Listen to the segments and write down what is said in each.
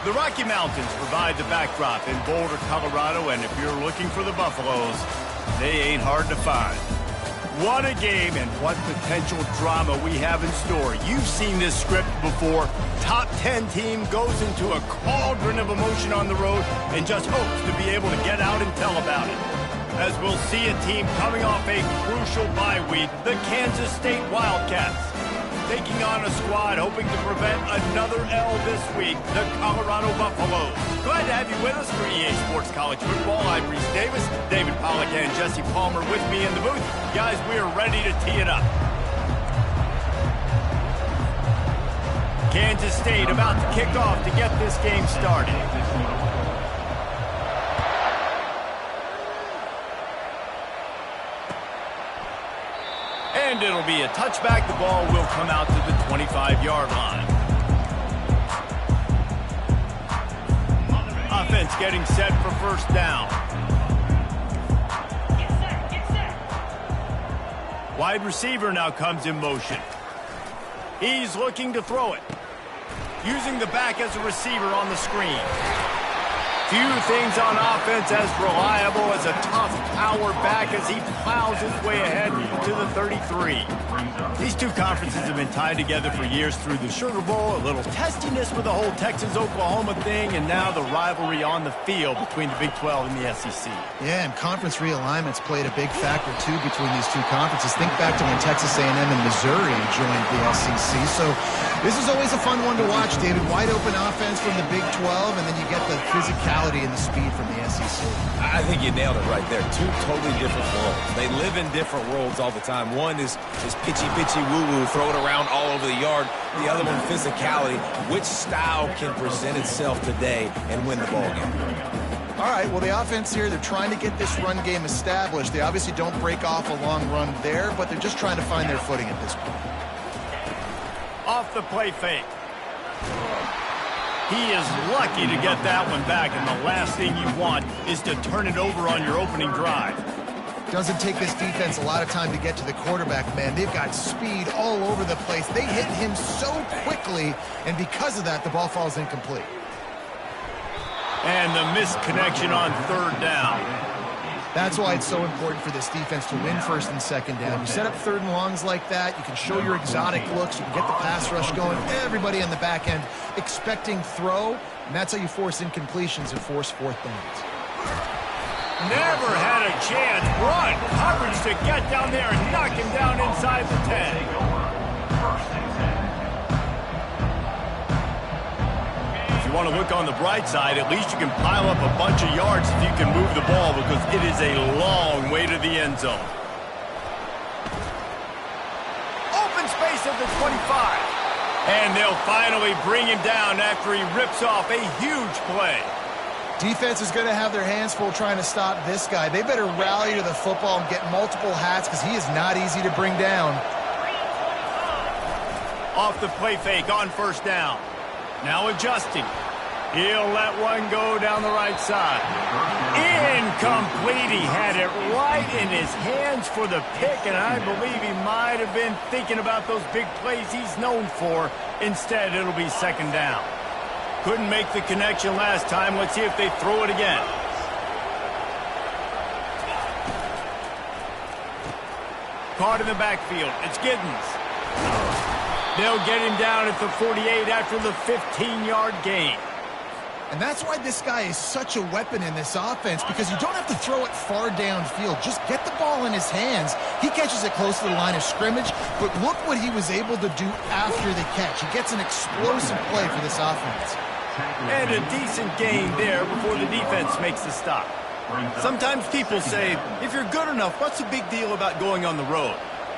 The Rocky Mountains provide the backdrop in Boulder, Colorado, and if you're looking for the Buffaloes, they ain't hard to find. What a game and what potential drama we have in store. You've seen this script before. Top 10 team goes into a cauldron of emotion on the road and just hopes to be able to get out and tell about it. As we'll see a team coming off a crucial bye week, the Kansas State Wildcats, taking on a squad hoping to prevent another L this week, the Colorado Buffaloes. Glad to have you with us for EA Sports College Football. I'm Reese Davis, David Pollack and Jesse Palmer with me in the booth. Guys, we are ready to tee it up. Kansas State about to kick off to get this game started. And it'll be a touchback. The ball will come out to the 25-yard line. Offense getting set for first down. Get set. Wide receiver now comes in motion. He's looking to throw it. Using the back as a receiver on the screen. Few things on offense as reliable as a tough power back as he plows his way ahead to the 33. These two conferences have been tied together for years through the Sugar Bowl, a little testiness with the whole Texas-Oklahoma thing, and now the rivalry on the field between the Big 12 and the SEC. Yeah, and conference realignments played a big factor, too, between these two conferences. Think back to when Texas A&M and Missouri joined the SEC. So this is always a fun one to watch, David. Wide open offense from the Big 12, and then you get the physicality and the speed from the SEC. I think you nailed it right there. Two totally different worlds. They live in different worlds all the time. One is pitchy, woo-woo, throw it around all over the yard. The other one, physicality. Which style can present itself today and win the ball game? All right, well, the offense here, they're trying to get this run game established. They obviously don't break off a long run there, but they're just trying to find their footing at this point. Off the play fake. He is lucky to get that one back, and the last thing you want is to turn it over on your opening drive. Doesn't take this defense a lot of time to get to the quarterback, man. They've got speed all over the place. They hit him so quickly, and because of that, the ball falls incomplete. And the missed connection on third down. That's why it's so important for this defense to win first and second down. You set up third and longs like that, you can show your exotic looks, you can get the pass rush going, everybody on the back end expecting throw, and that's how you force incompletions and force fourth downs. Never had a chance. Run. Coverage to get down there and knock him down inside the 10. If you want to look on the bright side, at least you can pile up a bunch of yards if you can move the ball because it is a long way to the end zone. Open space at the 25. And they'll finally bring him down after he rips off a huge play. Defense is going to have their hands full trying to stop this guy. They better rally to the football and get multiple hats because he is not easy to bring down. Off the play fake on first down. Now adjusting. He'll let one go down the right side. Incomplete. He had it right in his hands for the pick, and I believe he might have been thinking about those big plays he's known for. Instead, it'll be second down. Couldn't make the connection last time. Let's see if they throw it again. Caught in the backfield. It's Giddens. They'll get him down at the 48 after the 15-yard gain. And that's why this guy is such a weapon in this offense, because you don't have to throw it far downfield. Just get the ball in his hands. He catches it close to the line of scrimmage, but look what he was able to do after the catch. He gets an explosive play for this offense. And a decent gain there before the defense makes the stop. Sometimes people say, if you're good enough, what's the big deal about going on the road?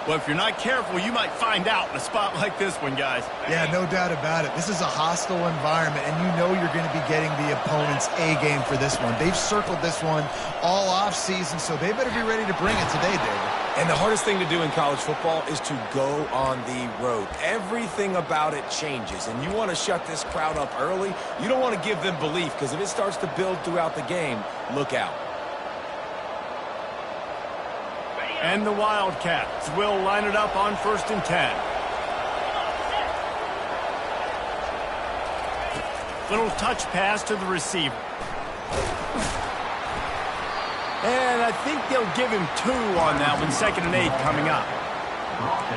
Well, if you're not careful, you might find out in a spot like this one, guys. Yeah, no doubt about it. This is a hostile environment, and you know you're going to be getting the opponent's A-game for this one. They've circled this one all off-season, so they better be ready to bring it today, David. And the hardest thing to do in college football is to go on the road. Everything about it changes, and you want to shut this crowd up early. You don't want to give them belief, because if it starts to build throughout the game, look out. And the Wildcats will line it up on 1st and 10. Little touch pass to the receiver. And I think they'll give him 2 on that one. 2nd and 8 coming up.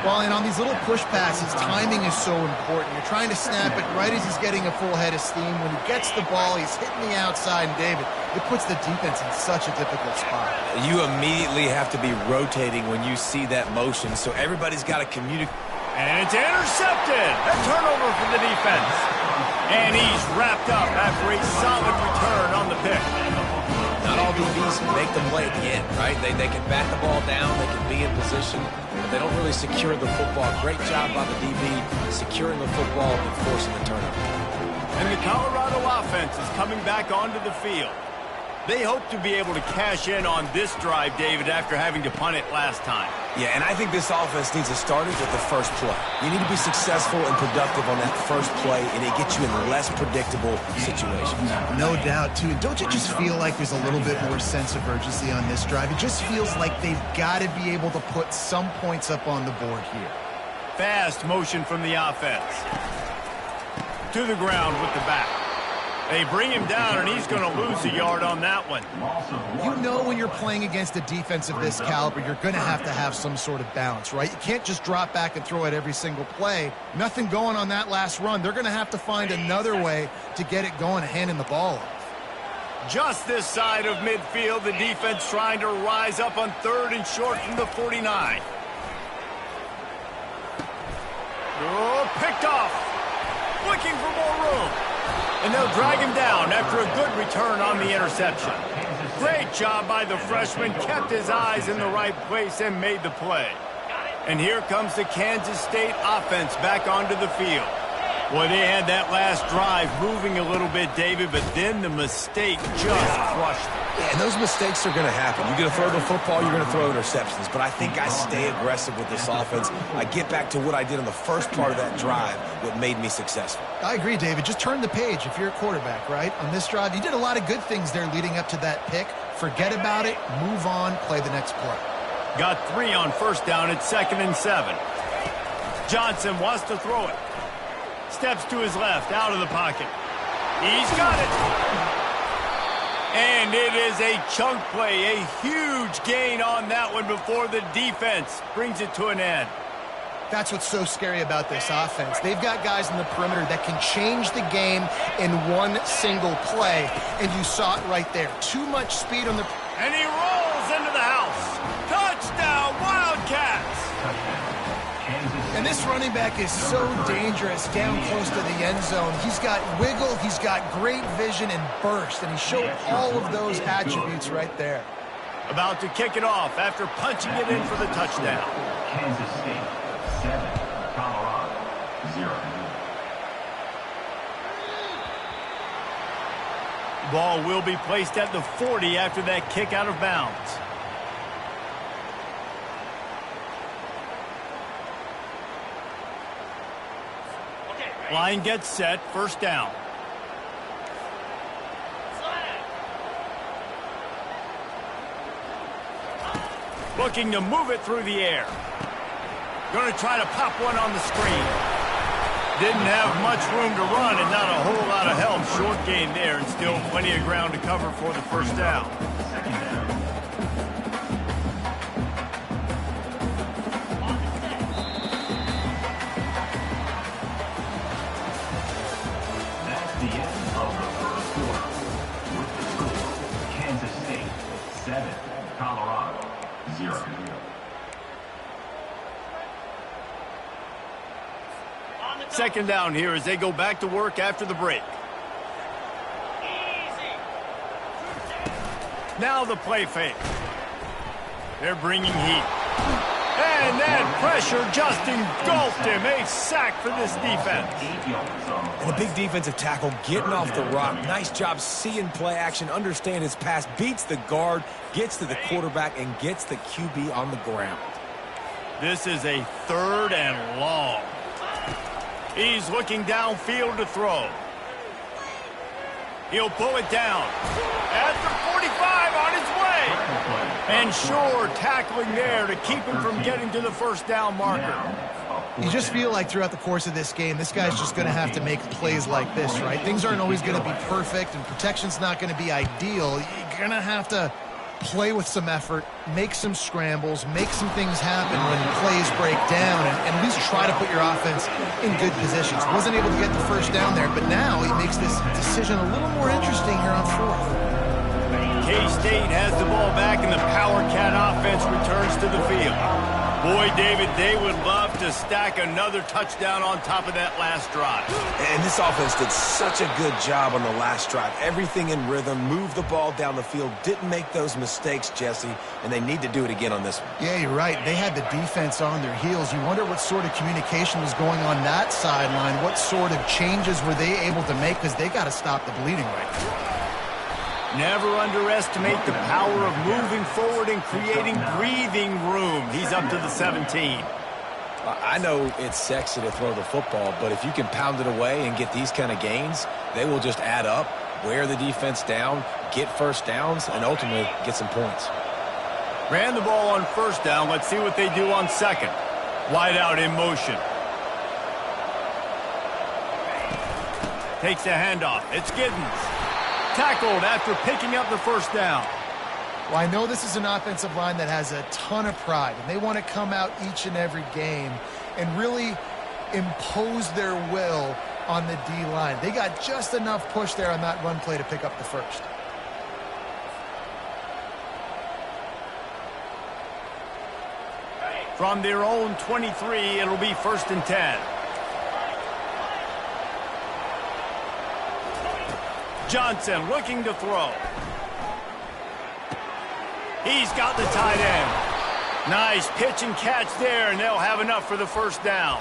Well, and on these little push passes, timing is so important. You're trying to snap it right as he's getting a full head of steam. When he gets the ball, he's hitting the outside, and David, it puts the defense in such a difficult spot. You immediately have to be rotating when you see that motion, so everybody's got to communicate. And it's intercepted. A turnover for the defense. And he's wrapped up after a solid return on the pick. Not all DBs make the play at the end, right? They can bat the ball down, they can be in position, but they don't really secure the football. Great job by the DB securing the football and forcing the turnover. And the Colorado offense is coming back onto the field. They hope to be able to cash in on this drive, David, after having to punt it last time. Yeah, and I think this offense needs to start it with the first play. You need to be successful and productive on that first play, and it gets you in less predictable situations. No doubt, too. Don't you just feel like there's a little bit more sense of urgency on this drive? It just feels like they've got to be able to put some points up on the board here. Fast motion from the offense. To the ground with the back. They bring him down, and he's going to lose a yard on that one. You know when you're playing against a defense of this caliber, you're going to have some sort of balance, right? You can't just drop back and throw it every single play. Nothing going on that last run. They're going to have to find another way to get it going and handing the ball off. Just this side of midfield, the defense trying to rise up on 3rd and short from the 49. Oh, picked off. Looking for more room. And they'll drag him down after a good return on the interception. Great job by the freshman. Kept his eyes in the right place and made the play. And here comes the Kansas State offense back onto the field. Boy, they had that last drive moving a little bit, David, but then the mistake just crushed them. Yeah, and those mistakes are going to happen. You're going to throw the football, you're going to throw interceptions. But I think I stay aggressive with this offense. I get back to what I did on the first part of that drive, what made me successful. I agree, David. Just turn the page if you're a quarterback, right? On this drive, you did a lot of good things there leading up to that pick. Forget about it, move on, play the next play. Got 3 on 1st down at 2nd and 7. Johnson wants to throw it. Steps to his left, out of the pocket. He's got it. And it is a chunk play, a huge gain on that one before the defense brings it to an end. That's what's so scary about this offense. They've got guys in the perimeter that can change the game in one single play, and you saw it right there. Too much speed on the... And he rolls into the house. Touchdown, Wildcats! And this running back is so dangerous down close to the end zone. He's got wiggle, he's got great vision and burst, and he showed all of those attributes right there. About to kick it off after punching it in for the touchdown. Kansas State, 7, Colorado, 0. Ball will be placed at the 40 after that kick out of bounds. Line gets set, 1st down. Looking to move it through the air. Going to try to pop one on the screen. Didn't have much room to run and not a whole lot of help. Short gain there and still plenty of ground to cover for the 1st down. That's the end of the first quarter. With the score, Kansas State, 7, Colorado, 0. Second down here as they go back to work after the break. Now the play fake. They're bringing heat. And that pressure just engulfed him. A sack for this defense. And a big defensive tackle getting off the rock. Nice job seeing play action, understand his pass, beats the guard, gets to the quarterback, and gets the QB on the ground. This is a 3rd and long. He's looking downfield to throw. He'll pull it down. At the 45 on his way. And sure, tackling there to keep him from getting to the 1st down marker. You just feel like throughout the course of this game, this guy's just going to have to make plays like this, right? Things aren't always going to be perfect, and protection's not going to be ideal. You're going to have to play with some effort, make some scrambles, make some things happen when plays break down, and at least try to put your offense in good positions. Wasn't able to get the first down there, but now he makes this decision a little more interesting here on fourth. K-State has the ball back, and the Power Cat offense returns to the field. Boy, David, they would love to stack another touchdown on top of that last drive. And this offense did such a good job on the last drive. Everything in rhythm, moved the ball down the field, didn't make those mistakes, Jesse, and they need to do it again on this one. Yeah, you're right. They had the defense on their heels. You wonder what sort of communication was going on that sideline. What sort of changes were they able to make, because they got to stop the bleeding right now. Never underestimate the power of moving forward and creating breathing room. He's up to the 17. I know it's sexy to throw the football, but if you can pound it away and get these kind of gains, they will just add up, wear the defense down, get first downs, and ultimately get some points. Ran the ball on first down. Let's see what they do on second. Wide out in motion. Takes the handoff. It's Giddens. Tackled after picking up the first down. Well, I know this is an offensive line that has a ton of pride, and they want to come out each and every game and really impose their will on the D-line. They got just enough push there on that run play to pick up the first. From their own 23, it'll be 1st and 10. Johnson looking to throw. He's got the tight end. Nice pitch and catch there, and they'll have enough for the first down.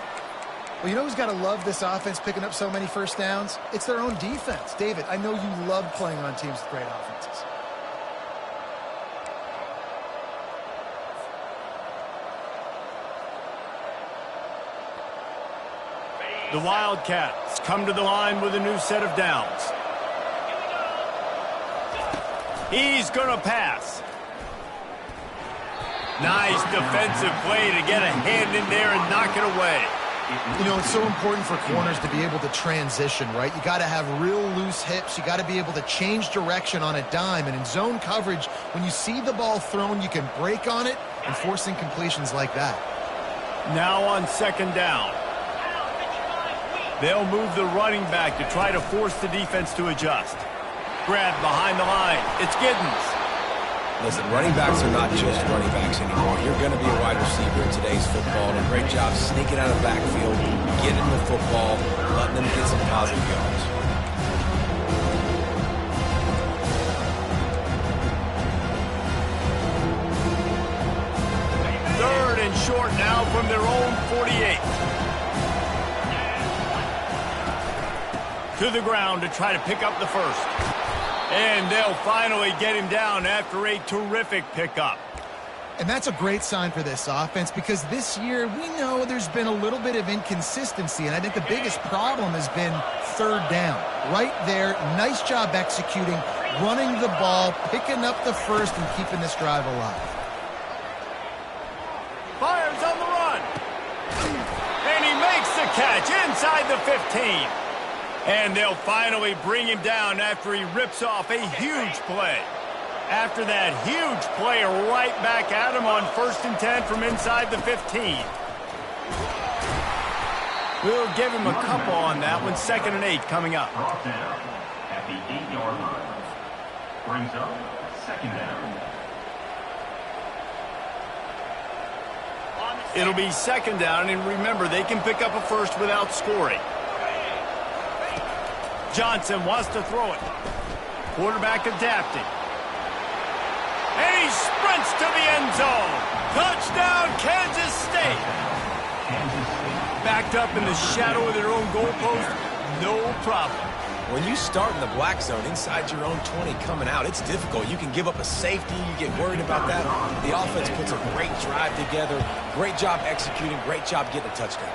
Well, you know who's got to love this offense picking up so many first downs? It's their own defense. David, I know you love playing on teams with great offenses. The Wildcats come to the line with a new set of downs. He's going to pass. Nice defensive play to get a hand in there and knock it away. You know, it's so important for corners to be able to transition, right? You got to have real loose hips. You got to be able to change direction on a dime. And in zone coverage, when you see the ball thrown, you can break on it and force incompletions like that. Now on second down. They'll move the running back to try to force the defense to adjust. Grab behind the line. It's Giddens. Listen, running backs are not just running backs anymore. You're going to be a wide receiver in today's football, and a great job sneaking out of the backfield, getting the football, letting them get some positive yards. Third and short now from their own 48. To the ground to try to pick up the first. And they'll finally get him down after a terrific pickup. And that's a great sign for this offense, because this year we know there's been a little bit of inconsistency, and I think the biggest problem has been third down. Right there, nice job executing, running the ball, picking up the first, and keeping this drive alive. Fires on the run. And he makes the catch inside the 15. And they'll finally bring him down after he rips off a huge play. After that huge play, right back at him on 1st and 10 from inside the 15. We'll give him a couple on that one. 2nd and 8 coming up. Brought down at the 8-yard line. Brings up 2nd down. It'll be 2nd down, and remember, they can pick up a first without scoring. Johnson wants to throw it. Quarterback adapting. And he sprints to the end zone. Touchdown, Kansas State. Kansas State. Backed up in the shadow of their own goalpost, no problem. When you start in the black zone inside your own 20 coming out, it's difficult. You can give up a safety. You get worried about that. The offense puts a great drive together. Great job executing. Great job getting a touchdown.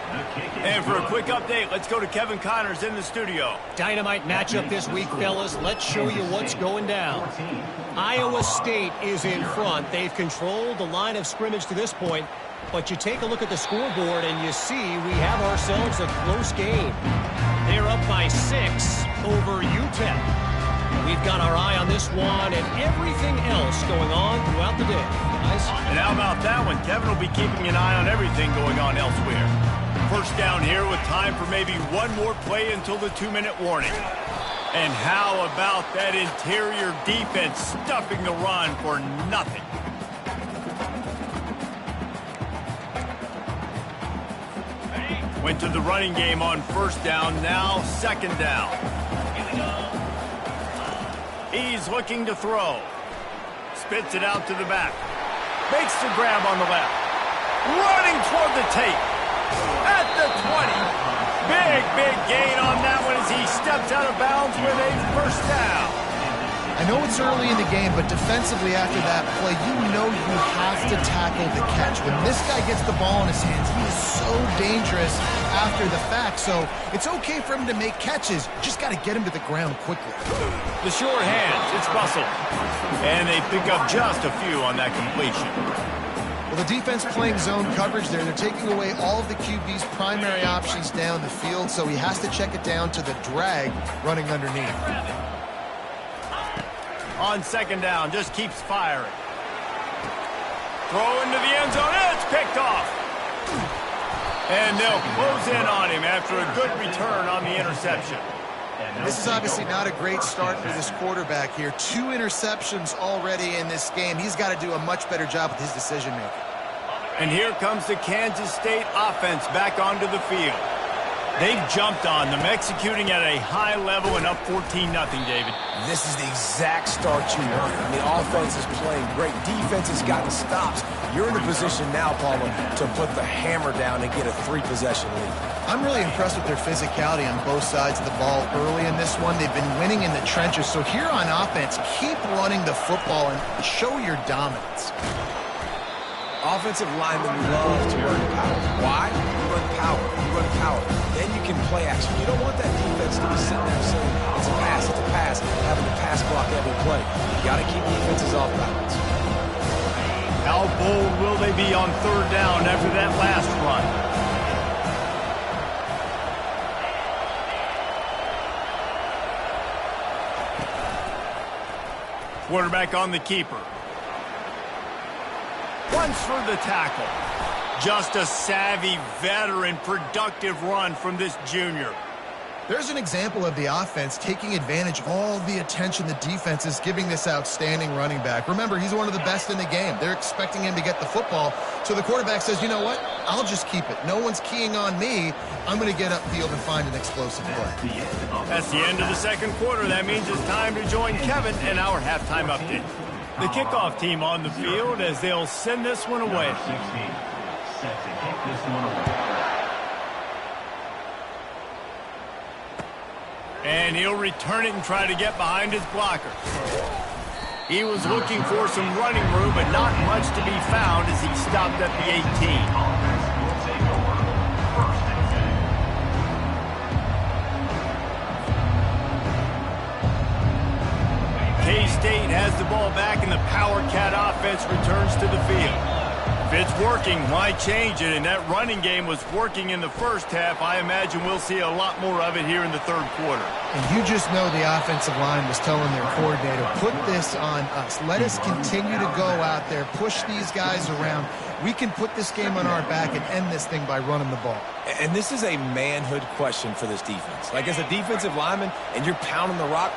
And for a quick update, let's go to Kevin Connors in the studio. Dynamite matchup this week, fellas. Let's show you what's going down. Iowa State is in front. They've controlled the line of scrimmage to this point. But you take a look at the scoreboard and you see we have ourselves a close game. They're up by 6 over UTEP. We've got our eye on this one and everything else going on throughout the day. Guys? And how about that one? Kevin will be keeping an eye on everything going on elsewhere. First down here with time for maybe one more play until the 2-minute warning. And how about that interior defense stuffing the run for nothing? Went to the running game on first down, now second down. He's looking to throw. Spits it out to the back. Makes the grab on the left. Running toward the tape. At the 20. Big gain on that one as he steps out of bounds with a first down. I know it's early in the game, but defensively after that play, you know you have to tackle the catch. When this guy gets the ball in his hands, he is so dangerous after the fact. So it's okay for him to make catches. Just got to get him to the ground quickly. The short hands, it's Russell. And they pick up just a few on that completion. Well, the defense playing zone coverage there. They're taking away all of the QB's primary options down the field, so he has to check it down to the drag running underneath. On second down, just keeps firing. Throw into the end zone, it's picked off. And they'll close in on him after a good return on the interception. This is obviously not a great start for this quarterback here. 2 interceptions already in this game. He's got to do a much better job with his decision-making. And here comes the Kansas State offense back onto the field. They've jumped on them, executing at a high level and up 14-0, David. This is the exact start you want. And the offense is playing great. Defense has gotten stops. You're in a position now, Paulo, to put the hammer down and get a 3-possession lead. I'm really impressed with their physicality on both sides of the ball early in this one. They've been winning in the trenches. So here on offense, keep running the football and show your dominance. Offensive linemen love to run power. Why? You run power. You run power. Then you can play action. You don't want that defense to be sitting there saying, it's a pass, having to pass block every play. You got to keep defenses off balance. How bold will they be on third down after that last run? Quarterback on the keeper. Once for the tackle. Just a savvy, veteran, productive run from this junior. There's an example of the offense taking advantage of all the attention the defense is giving this outstanding running back. Remember, he's one of the best in the game. They're expecting him to get the football. So the quarterback says, you know what? I'll just keep it. No one's keying on me. I'm going to get upfield and find an explosive play. That's the end of the second quarter. That means it's time to join Kevin in our halftime update. The kickoff team on the field as they'll send this one away. Number 16, set to kick this one away. And he'll return it and try to get behind his blocker. He was looking for some running room, but not much to be found as he stopped at the 18. Offense will take over. First and 10. K-State has the ball back, and the Power Cat offense returns to the field. If it's working, why change it? And that running game was working in the first half. I imagine we'll see a lot more of it here in the third quarter. And you just know the offensive line was telling their coordinator, put this on us. Let us continue to go out there, push these guys around. We can put this game on our back and end this thing by running the ball. And this is a manhood question for this defense. Like, as a defensive lineman, and you're pounding the rock,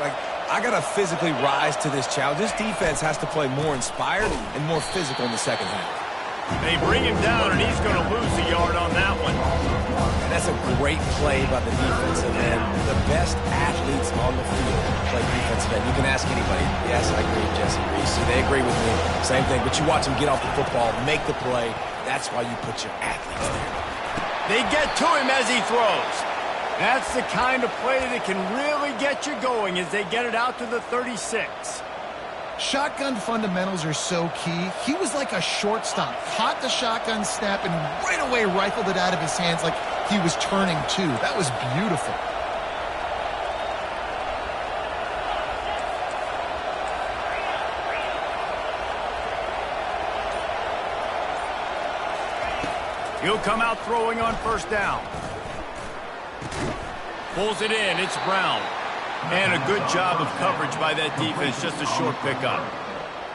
like, I got to physically rise to this challenge. This defense has to play more inspired and more physical in the second half. They bring him down, and he's going to lose a yard on that one. And that's a great play by the defensive end. The best athletes on the field play defensive end. You can ask anybody. Yes, I agree, Jesse Reese. They agree with me. Same thing. But you watch them get off the football, make the play. That's why you put your athletes there. They get to him as he throws. That's the kind of play that can really get you going as they get it out to the 36. Shotgun fundamentals are so key. He was like a shortstop. Caught the shotgun snap and right away rifled it out of his hands like he was turning two. That was beautiful. He'll come out throwing on first down. Pulls it in. It's Brown. And a good job of coverage by that defense. Just a short pickup.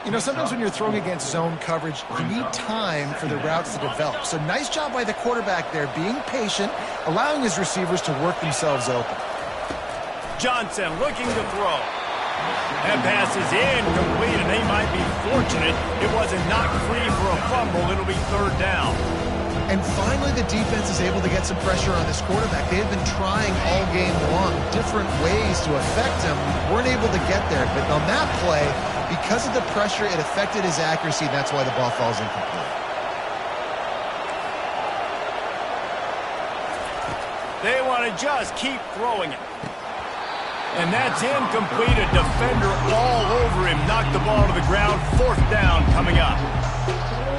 You know, sometimes when you're throwing against zone coverage, you need time for the routes to develop. So nice job by the quarterback there, being patient, allowing his receivers to work themselves open. Johnson looking to throw. That pass is incomplete, and they might be fortunate it wasn't knocked free for a fumble. It'll be third down. And finally, the defense is able to get some pressure on this quarterback. They have been trying all game long different ways to affect him. Weren't able to get there. But on that play, because of the pressure, it affected his accuracy. And that's why the ball falls incomplete. They want to just keep throwing it. And that's incomplete. A defender all over him. Knocked the ball to the ground. Fourth down coming up.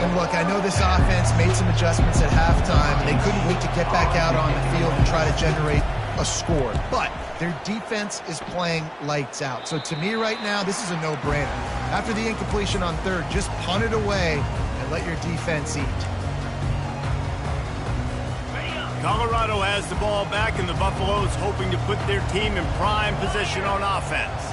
And look, I know this offense made some adjustments at halftime, and they couldn't wait to get back out on the field and try to generate a score. But their defense is playing lights out. So to me right now, this is a no-brainer. After the incompletion on third, just punt it away and let your defense eat. Colorado has the ball back, and the Buffaloes hoping to put their team in prime position on offense.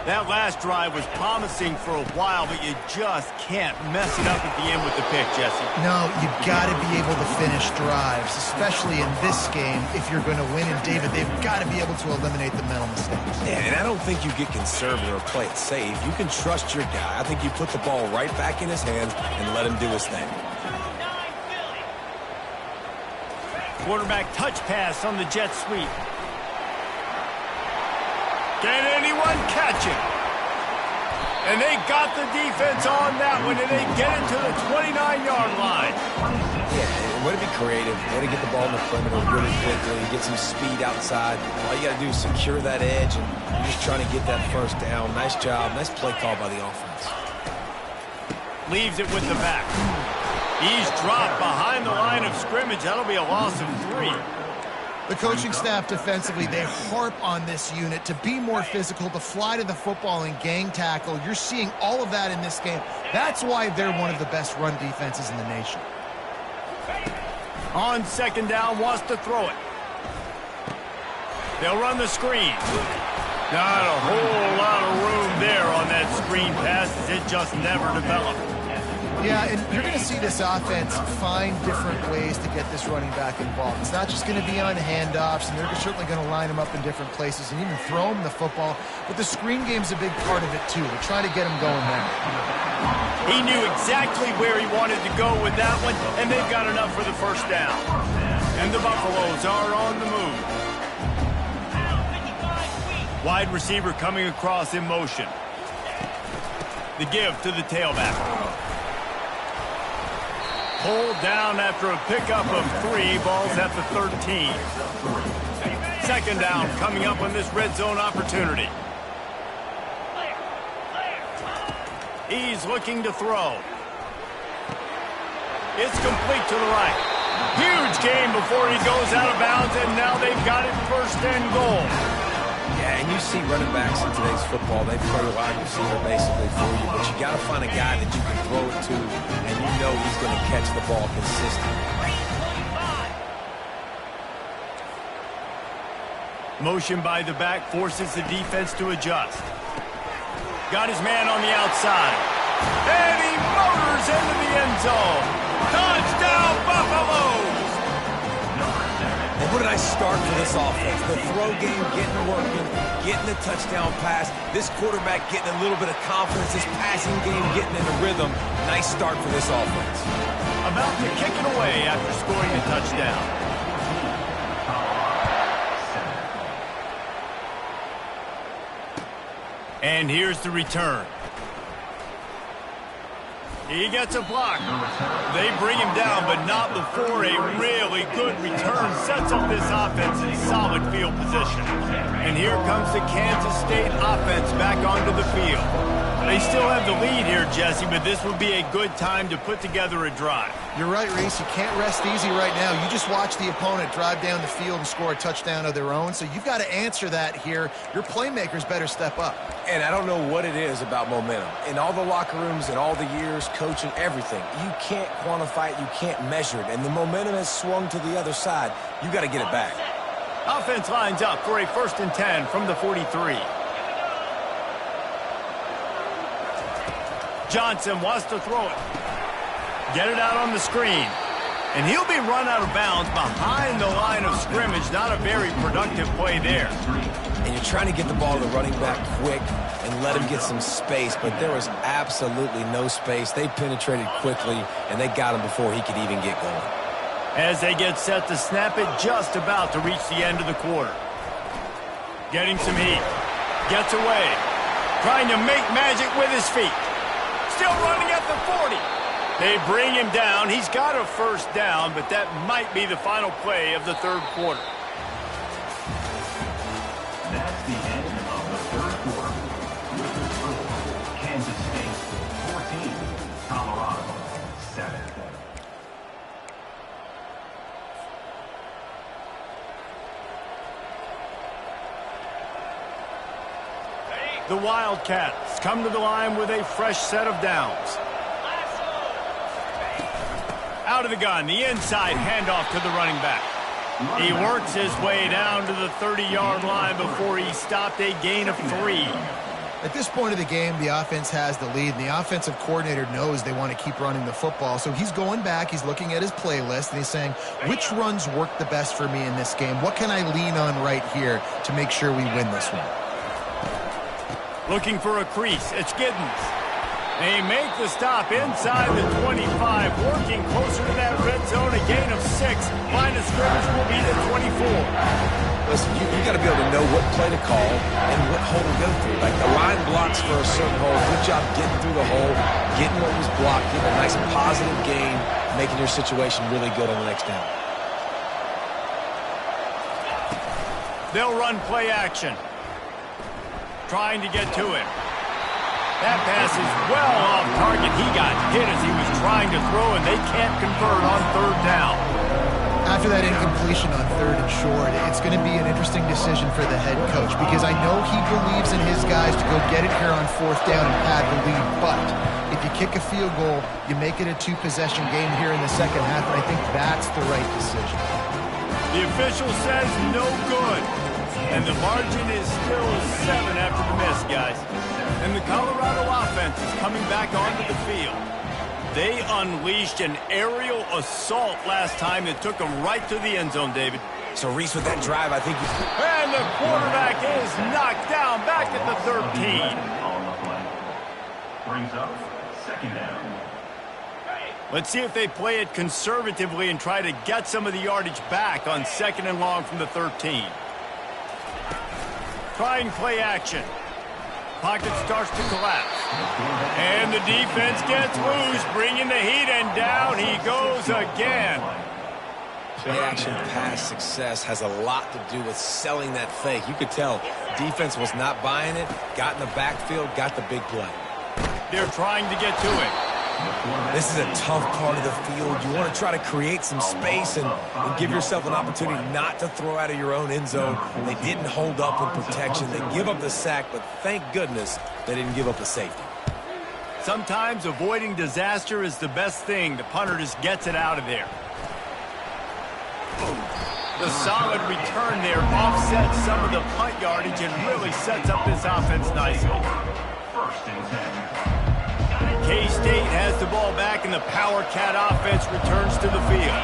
That last drive was promising for a while, but you just can't mess it up at the end with the pick, Jesse. No, you've got to be able to finish drives, especially in this game if you're going to win. And, David, they've got to be able to eliminate the mental mistakes. Yeah, and I don't think you get conservative or play it safe. You can trust your guy. I think you put the ball right back in his hands and let him do his thing. Quarterback touch pass on the jet sweep. Can anyone catch it? And they got the defense on that one, and they get it to the 29-yard line. Yeah, way to be creative. Way to get the ball in the perimeter really quickly, get some speed outside. All you got to do is secure that edge, and you're just trying to get that first down. Nice job. Nice play call by the offense. Leaves it with the back. He's dropped behind the line of scrimmage. That'll be a loss of 3. The coaching staff defensively, they harp on this unit to be more physical, to fly to the football and gang tackle. You're seeing all of that in this game. That's why they're one of the best run defenses in the nation. On second down, wants to throw it. They'll run the screen. Not a whole lot of room there on that screen pass. It just never developed. Yeah, and you're going to see this offense find different ways to get this running back involved. It's not just going to be on handoffs, and they're certainly going to line him up in different places and even throw him the football. But the screen game's a big part of it, too. They're trying to get him going there. He knew exactly where he wanted to go with that one, and they've got enough for the first down. And the Buffaloes are on the move. Wide receiver coming across in motion. The give to the tailback. Pulled down after a pickup of 3. Ball's at the 13. Second down coming up on this red zone opportunity. He's looking to throw. It's complete to the right. Huge game before he goes out of bounds, and now they've got it first and goal. Yeah, and you see running backs in today's football, they play wide receiver basically for you, but you got to find a guy that you can throw it to, and you know he's going to catch the ball consistently. Motion by the back forces the defense to adjust. Got his man on the outside. And he motors into the end zone. Touchdown, Buffaloes! And what a nice start for this offense. The throw game getting working, getting the touchdown pass. This quarterback getting a little bit of confidence. This passing game getting in a rhythm. Nice start for this offense. About to kick it away after scoring a touchdown. And here's the return. He gets a block. They bring him down, but not before a really good return sets up this offense in solid field position. And here comes the Kansas State offense back onto the field. They still have the lead here, Jesse, but this would be a good time to put together a drive. You're right, Reese. You can't rest easy right now. You just watch the opponent drive down the field and score a touchdown of their own, so you've got to answer that here. Your playmakers better step up. And I don't know what it is about momentum. In all the locker rooms and all the years, coaching, everything, you can't quantify it, you can't measure it. And the momentum has swung to the other side. You got to get it back. Offense lines up for a 1st and 10 from the 43. Johnson wants to throw it. Get it out on the screen. And he'll be run out of bounds behind the line of scrimmage. Not a very productive play there. And you're trying to get the ball to the running back quick and let him get some space, but there was absolutely no space. They penetrated quickly, and they got him before he could even get going. As they get set to snap it, just about to reach the end of the quarter. Getting some heat. Gets away. Trying to make magic with his feet. Still running at the 40. They bring him down. He's got a 1st down, but that might be the final play of the 3rd quarter. That's the end of the 3rd quarter. With the score, Kansas State 14, Colorado 7. The Wildcats come to the line with a fresh set of downs. Out of the gun, the inside handoff to the running back. He works his way down to the 30-yard line before he stopped, a gain of 3. At this point of the game, the offense has the lead, and the offensive coordinator knows they want to keep running the football. So he's going back, he's looking at his playlist, and he's saying, which runs work the best for me in this game? What can I lean on right here to make sure we win this one? Looking for a crease, it's Giddens. They make the stop inside the 25, working closer to that red zone, a gain of 6. Line of scrimmage will be the 24. Listen, you got to be able to know what play to call and what hole to go through. Like the line blocks for a certain hole. Good job getting through the hole, getting what was blocked, getting a nice positive gain, making your situation really good on the next down. They'll run play action. Trying to get to him. That pass is well off target. He got hit as he was trying to throw, and they can't convert on 3rd down. After that incompletion on 3rd and short, it's going to be an interesting decision for the head coach because I know he believes in his guys to go get it here on 4th down and pad the lead, but if you kick a field goal, you make it a 2-possession game here in the 2nd half, and I think that's the right decision. The official says no good, and the margin is still 7 after the miss, guys. And the Colorado offense is coming back onto the field. They unleashed an aerial assault last time that took them right to the end zone, David. So, Reese, with that drive, I think he's... And the quarterback is knocked down back at the 13. On the play. Brings up 2nd down. Let's see if they play it conservatively and try to get some of the yardage back on 2nd and long from the 13. Trying play action. Pocket starts to collapse. And the defense gets loose, bringing the heat, and down he goes again. Play-action pass success has a lot to do with selling that fake. You could tell defense was not buying it, got in the backfield, got the big play. They're trying to get to it. This is a tough part of the field. You want to try to create some space and give yourself an opportunity not to throw out of your own end zone. They didn't hold up in protection. They give up the sack, but thank goodness they didn't give up the safety. Sometimes avoiding disaster is the best thing. The punter just gets it out of there. The solid return there offsets some of the punt yardage and really sets up this offense nicely. 1st and 10. K-State has the ball back, and the Power Cat offense returns to the field.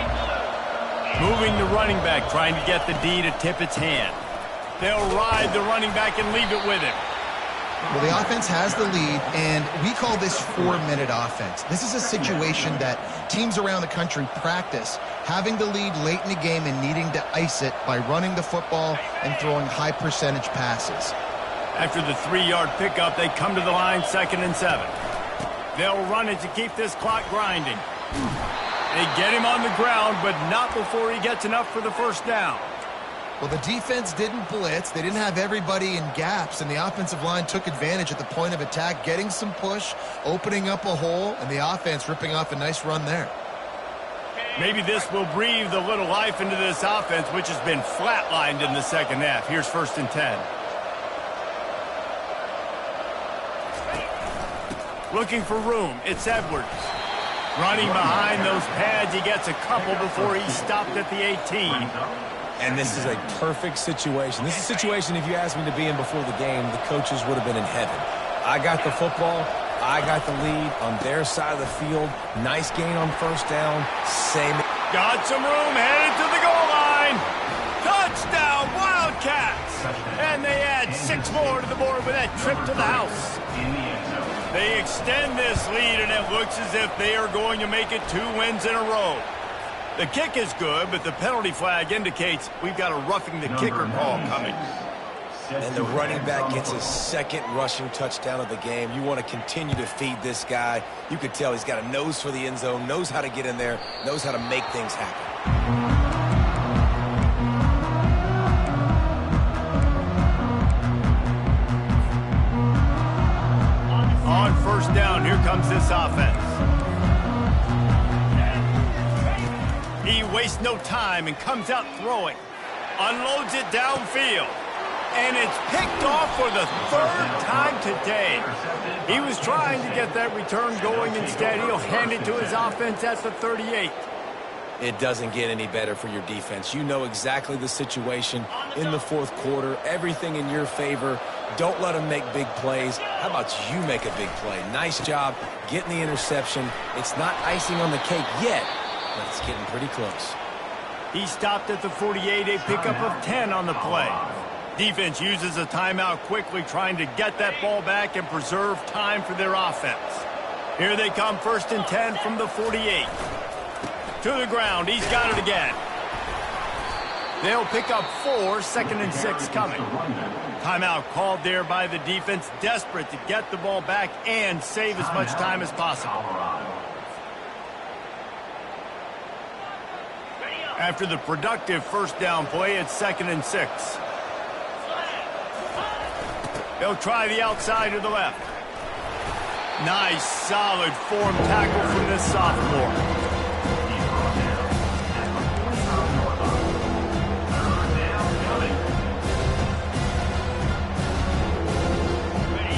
Moving the running back, trying to get the D to tip its hand. They'll ride the running back and leave it with him. Well, the offense has the lead, and we call this 4-minute offense. This is a situation that teams around the country practice, having the lead late in the game and needing to ice it by running the football and throwing high-percentage passes. After the 3-yard pickup, they come to the line 2nd and 7. They'll run it to keep this clock grinding. They get him on the ground, but not before he gets enough for the first down. Well, the defense didn't blitz. They didn't have everybody in gaps, and the offensive line took advantage at the point of attack, getting some push, opening up a hole, and the offense ripping off a nice run there. Maybe this will breathe a little life into this offense, which has been flatlined in the second half. Here's 1st and 10. Looking for room. It's Edwards. Running behind those pads, he gets a couple before he's stopped at the 18. And this is a perfect situation. This is a situation, if you asked me to be in before the game, the coaches would have been in heaven. I got the football. I got the lead on their side of the field. Nice gain on 1st down. Same. Got some room, headed to the goal line. Touchdown, Wildcats! And they add 6 more to the board with that trip to the house. They extend this lead, and it looks as if they are going to make it 2 wins in a row. The kick is good, but the penalty flag indicates we've got a roughing the kicker call coming. And the running back gets his 2nd rushing touchdown of the game. You want to continue to feed this guy. You could tell he's got a nose for the end zone, knows how to get in there, knows how to make things happen. On 1st down, here comes this offense. He wastes no time and comes out throwing. Unloads it downfield. And it's picked off for the 3rd time today. He was trying to get that return going. Instead, he'll hand it to his offense at the 38. It doesn't get any better for your defense. You know exactly the situation in the 4th quarter. Everything in your favor. Don't let them make big plays. How about you make a big play? Nice job getting the interception. It's not icing on the cake yet, but it's getting pretty close. He stopped at the 48, a pickup of 10 on the play. Defense uses a timeout quickly, trying to get that ball back and preserve time for their offense. Here they come, 1st and 10 from the 48. To the ground, he's got it again. They'll pick up 4, 2nd and 6 coming. Timeout called there by the defense, desperate to get the ball back and save as much time as possible. After the productive 1st down play, it's 2nd and 6. They'll try the outside to the left. Nice, solid form tackle from this sophomore.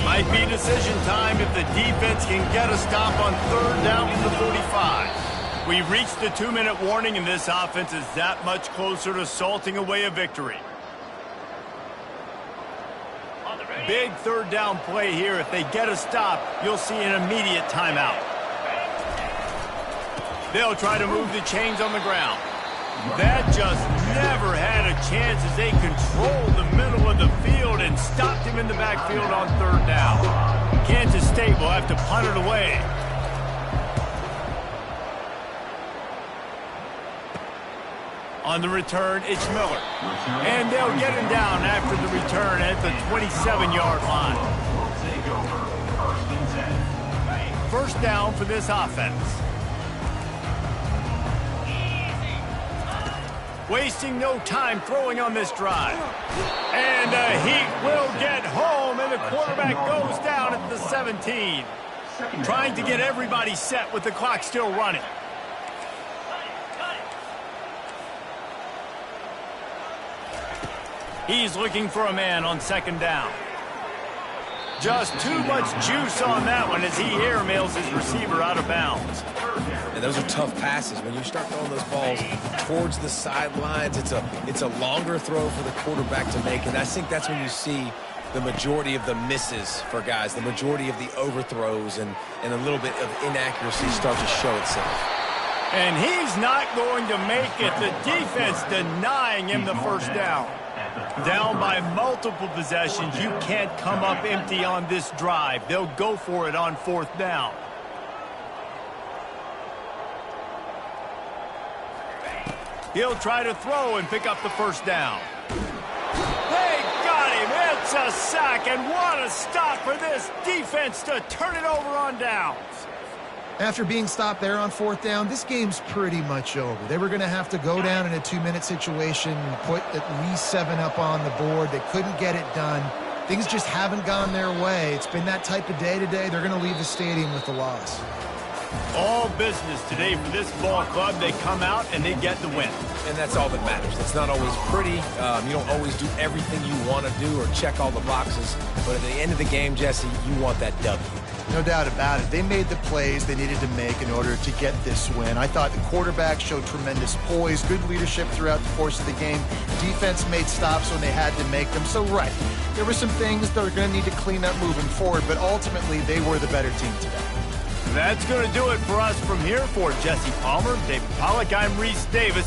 Might be decision time if the defense can get a stop on 3rd down from the 45. We've reached the 2-minute warning, and this offense is that much closer to salting away a victory. Big 3rd down play here. If they get a stop, you'll see an immediate timeout. They'll try to move the chains on the ground. That just never had a chance as they controlled the middle of the field and stopped him in the backfield on 3rd down. Kansas State will have to punt it away. On the return, it's Miller. And they'll get him down after the return at the 27-yard line. 1st down for this offense. Wasting no time throwing on this drive. And the Heat will get home, and the quarterback goes down at the 17. Trying to get everybody set with the clock still running. He's looking for a man on 2nd down. Just too much juice on that one as he airmails his receiver out of bounds. And those are tough passes. When you start throwing those balls towards the sidelines, it's a longer throw for the quarterback to make. And I think that's when you see the majority of the misses for guys, the majority of the overthrows and a little bit of inaccuracy start to show itself. And he's not going to make it. The defense denying him the 1st down. Down by multiple possessions, you can't come up empty on this drive. They'll go for it on 4th down. He'll try to throw and pick up the 1st down. They got him. It's a sack, and what a stop for this defense to turn it over on downs. After being stopped there on 4th down, this game's pretty much over. They were going to have to go down in a 2-minute situation, put at least 7 up on the board. They couldn't get it done. Things just haven't gone their way. It's been that type of day today. They're going to leave the stadium with the loss. All business today for this ball club. They come out and they get the win. And that's all that matters. It's not always pretty. You don't always do everything you want to do or check all the boxes. But at the end of the game, Jesse, you want that W. No doubt about it. They made the plays they needed to make in order to get this win. I thought the quarterback showed tremendous poise, good leadership throughout the course of the game. Defense made stops when they had to make them. So, right, there were some things that are going to need to clean up moving forward, but ultimately they were the better team today. That's going to do it for us from here. For Jesse Palmer, David Pollack, I'm Reese Davis.